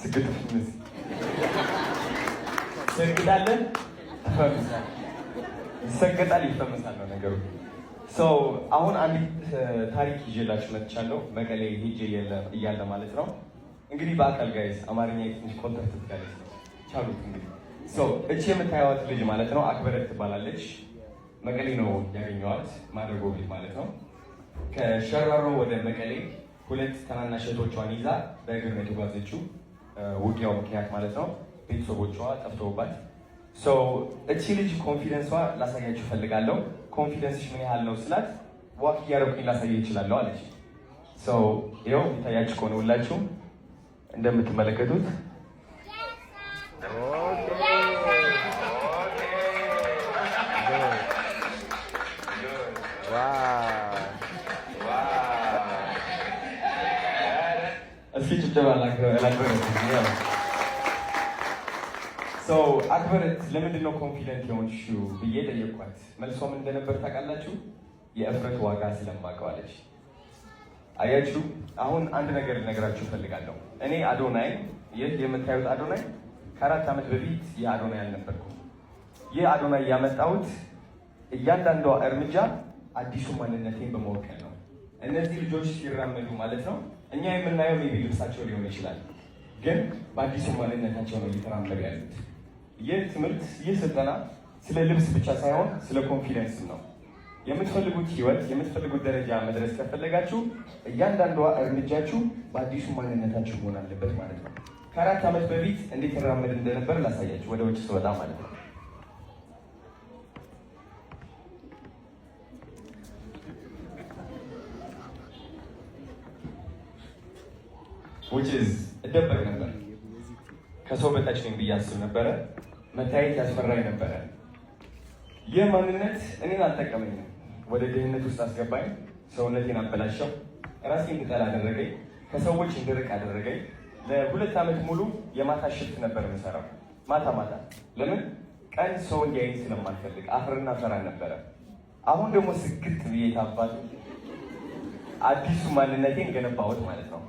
ስግጥፍንስ ሰግዳለን ተፈምሳል ይሰገጣል ይፈመሳል ነው ነገሩ። አሁን አንዲት ታሪክ ይዤላችሁ መጥቻለሁ። መቀሌ ሄጄ እያለ ማለት ነው። እንግዲህ በአካል ጋይስ አማርኛ ትንሽ ኮንተክት ትጋለች ነው ቻሉት። እንግዲህ እቺ የምታዩት ልጅ ማለት ነው አክበረት ትባላለች። መቀሌ ነው ያገኘኋት ማደጎ ቤት ማለት ነው። ከሸራሮ ወደ መቀሌ ሁለት ታናናሽ እህቶቿን ይዛ በእግር ነው የተጓዘችው። ውጊያው ምክንያት ማለት ነው ቤተሰቦቿ ጠፍተውባት። እቺ ልጅ ኮንፊደንሷ ላሳያችሁ ፈልጋለሁ። ኮንፊደንስሽ ምን ያህል ነው ስላት ዋክ እያደረኩኝ ላሳየ ይችላለሁ አለች። ይኸው ይታያችሁ ከሆነ ሁላችሁም እንደምትመለከቱት እስኪ ጭብጨባ አክበረት ለምንድን ነው ኮንፊደንት የሆንሽው ብዬ ጠየኳት። መልሷ ምን እንደነበር ታውቃላችሁ? የእፍረት ዋጋ ስለማውቀዋለች። አያችሁ፣ አሁን አንድ ነገር ልነግራችሁ እፈልጋለሁ። እኔ አዶናይ፣ ይህ የምታዩት አዶናይ ከ4 ዓመት በፊት ይህ አዶናይ አልነበርኩም። ይህ አዶናይ ያመጣሁት እያንዳንዷ እርምጃ አዲሱ ማንነቴን በመወከል ነው። እነዚህ ልጆች ሲራመዱ ማለት ነው እኛ የምናየው ሜቢ ልብሳቸው ሊሆን ይችላል፣ ግን በአዲሱ ማንነታቸው ነው እየተራመዱ ያሉት። ይህ ትምህርት፣ ይህ ስልጠና ስለ ልብስ ብቻ ሳይሆን ስለ ኮንፊደንስ ነው። የምትፈልጉት ህይወት፣ የምትፈልጉት ደረጃ መድረስ ከፈለጋችሁ እያንዳንዷ እርምጃችሁ በአዲሱ ማንነታችሁ መሆን አለበት ማለት ነው። ከ4 ዓመት በፊት እንዴት ተራመድ እንደነበር ላሳያችሁ ወደ ውጭ ስወጣ ማለት ነው። እደበቅ ነበር። ከሰው በታች ነኝ ብዬ አስብ ነበረ። መታየት ያስፈራኝ ነበረ። ይህ ማንነት እኔን አልጠቀመኝም። ወደ ድህነት ውስጥ አስገባኝ። ሰውነቴን አበላሸው። ራሴን እንድጠላ አደረገኝ። ከሰዎች እንድርቅ አደረገኝ። ለ2 ዓመት ሙሉ የማታ ሽፍት ነበር የምሰራው። ማታ ለምን? ቀን ሰው እንዲያይኝ ስለማልፈልግ አፍርና ፈራን ነበረ። አሁን ደግሞ ስግጥ ብዬ ታባቱ አዲሱ ማንነቴን ገነባሁት ማለት ነው።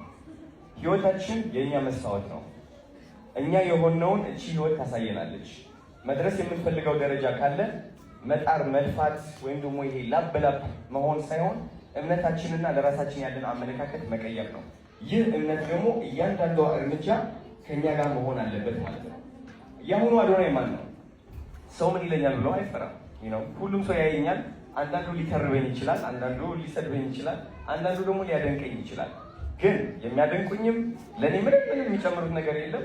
ህይወታችን የእኛ መስታወት ነው። እኛ የሆነውን እቺ ህይወት ታሳየናለች። መድረስ የምንፈልገው ደረጃ ካለ መጣር፣ መልፋት ወይም ደግሞ ይሄ ላብ በላብ መሆን ሳይሆን እምነታችንና ለራሳችን ያለን አመለካከት መቀየር ነው። ይህ እምነት ደግሞ እያንዳንዷ እርምጃ ከኛ ጋር መሆን አለበት ማለት ነው። የአሁኑ አዶናይ ማን ነው? ሰው ምን ይለኛል ብሎ አይፈራም። ሁሉም ሰው ያየኛል። አንዳንዱ ሊተርበኝ ይችላል፣ አንዳንዱ ሊሰድበኝ ይችላል፣ አንዳንዱ ደግሞ ሊያደንቀኝ ይችላል። ግን የሚያደንቁኝም ለእኔ ምንም የሚጨምሩት ነገር የለም፣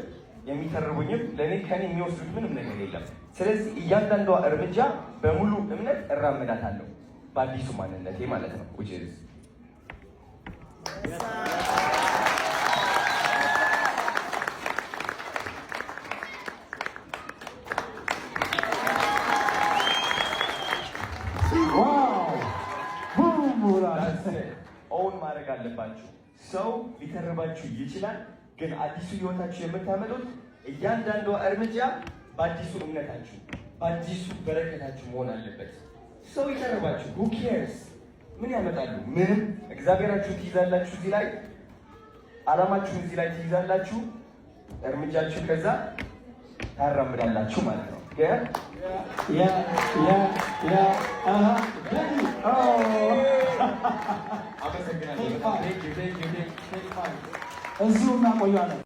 የሚተርቡኝም ለእኔ ከኔ የሚወስዱት ምንም ነገር የለም። ስለዚህ እያንዳንዷ እርምጃ በሙሉ እምነት እራመዳታለሁ በአዲሱ ማንነቴ ማለት ነው። ኦውን ማድረግ አለባችሁ። ሰው ሊተርባችሁ ይችላል፣ ግን አዲሱ ህይወታችሁ የምታመጡት እያንዳንዷ እርምጃ በአዲሱ እምነታችሁ፣ በአዲሱ በረከታችሁ መሆን አለበት። ሰው ይተርባችሁ፣ who cares? ምን ያመጣሉ? ምንም። እግዚአብሔራችሁን ትይዛላችሁ፣ እዚህ ላይ ዓላማችሁን እዚህ ላይ ትይዛላችሁ፣ እርምጃችሁ ከዛ ታራምዳላችሁ ማለት ነው። አመሰግናለሁ። እዚሁ እናቆያለን።